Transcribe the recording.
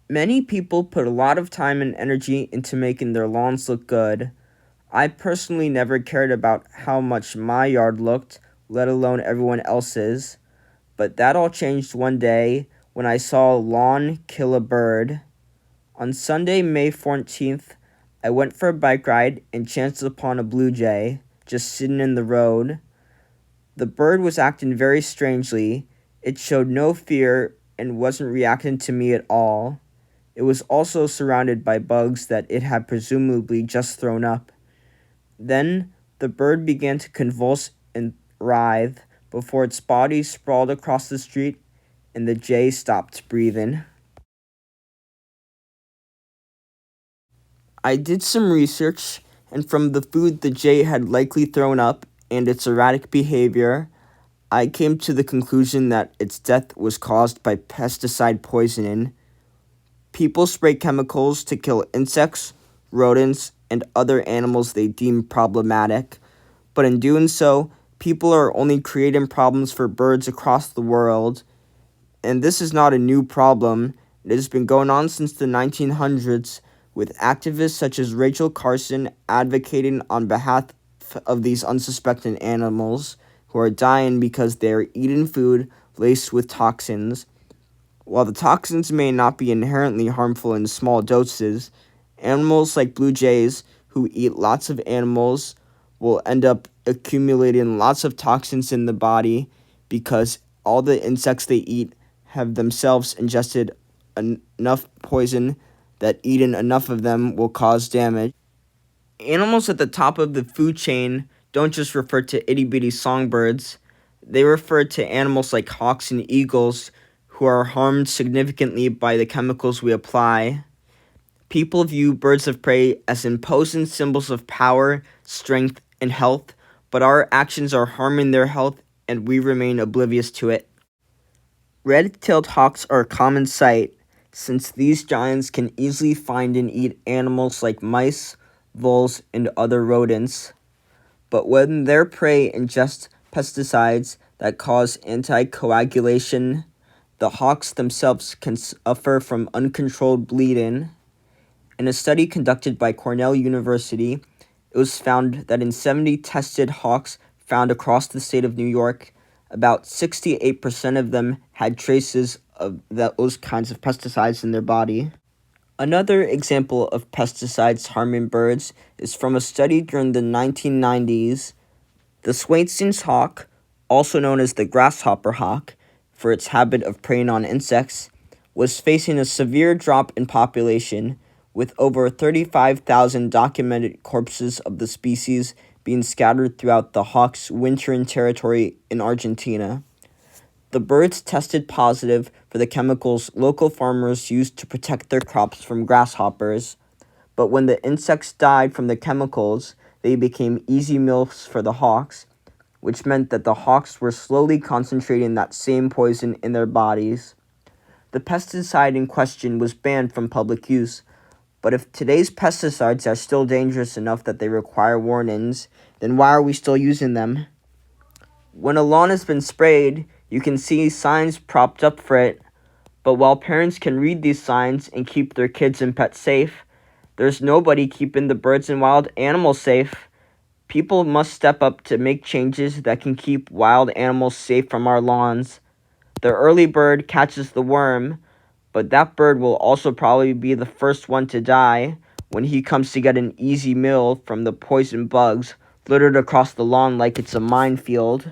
Many people put a lot of time and energy into making their lawns look good. I personally never cared about how much my yard looked, let alone everyone else's. But that all changed one day when I saw a lawn kill a bird. On Sunday, May 14th, I went for a bike ride and chanced upon a blue jay just sitting in the road. The bird was acting very strangely. It showed no fear and wasn't reacting to me at all. It was also surrounded by bugs that it had presumably just thrown up. Then the bird began to convulse and writhe before its body sprawled across the street and the jay stopped breathing. I did some research, and from the food the jay had likely thrown up and its erratic behavior, I came to the conclusion that its death was caused by pesticide poisoning. People spray chemicals to kill insects, rodents, and other animals they deem problematic, but in doing so, people are only creating problems for birds across the world. And this is not a new problem. It has been going on since the 1900s, with activists such as Rachel Carson advocating on behalf of these unsuspecting animals who are dying because they are eating food laced with toxins. While the toxins may not be inherently harmful in small doses, animals like blue jays who eat lots of animals will end up accumulating lots of toxins in the body because all the insects they eat have themselves ingested enough poison that eating enough of them will cause damage. Animals at the top of the food chain don't just refer to itty-bitty songbirds. They refer to animals like hawks and eagles who are harmed significantly by the chemicals we apply. People view birds of prey as imposing symbols of power, strength, and health, but our actions are harming their health and we remain oblivious to it. Red-tailed hawks are a common sight, since these giants can easily find and eat animals like mice, voles, and other rodents. But when their prey ingest pesticides that cause anticoagulation, the hawks themselves can suffer from uncontrolled bleeding. In a study conducted by Cornell University, it was found that in 70 tested hawks found across the state of New York, about 68% of them had traces of those kinds of pesticides in their body. Another example of pesticides harming birds is from a study during the 1990s. The Swainson's hawk, also known as the grasshopper hawk, for its habit of preying on insects, was facing a severe drop in population, with over 35,000 documented corpses of the species being scattered throughout the hawk's wintering territory in Argentina. The birds tested positive for the chemicals local farmers used to protect their crops from grasshoppers, but when the insects died from the chemicals, they became easy meals for the hawks, which meant that the hawks were slowly concentrating that same poison in their bodies. The pesticide in question was banned from public use, but if today's pesticides are still dangerous enough that they require warnings, then why are we still using them? When a lawn has been sprayed, you can see signs propped up for it, but while parents can read these signs and keep their kids and pets safe, there's nobody keeping the birds and wild animals safe. People must step up to make changes that can keep wild animals safe from our lawns. The early bird catches the worm, but that bird will also probably be the first one to die when he comes to get an easy meal from the poison bugs littered across the lawn like it's a minefield.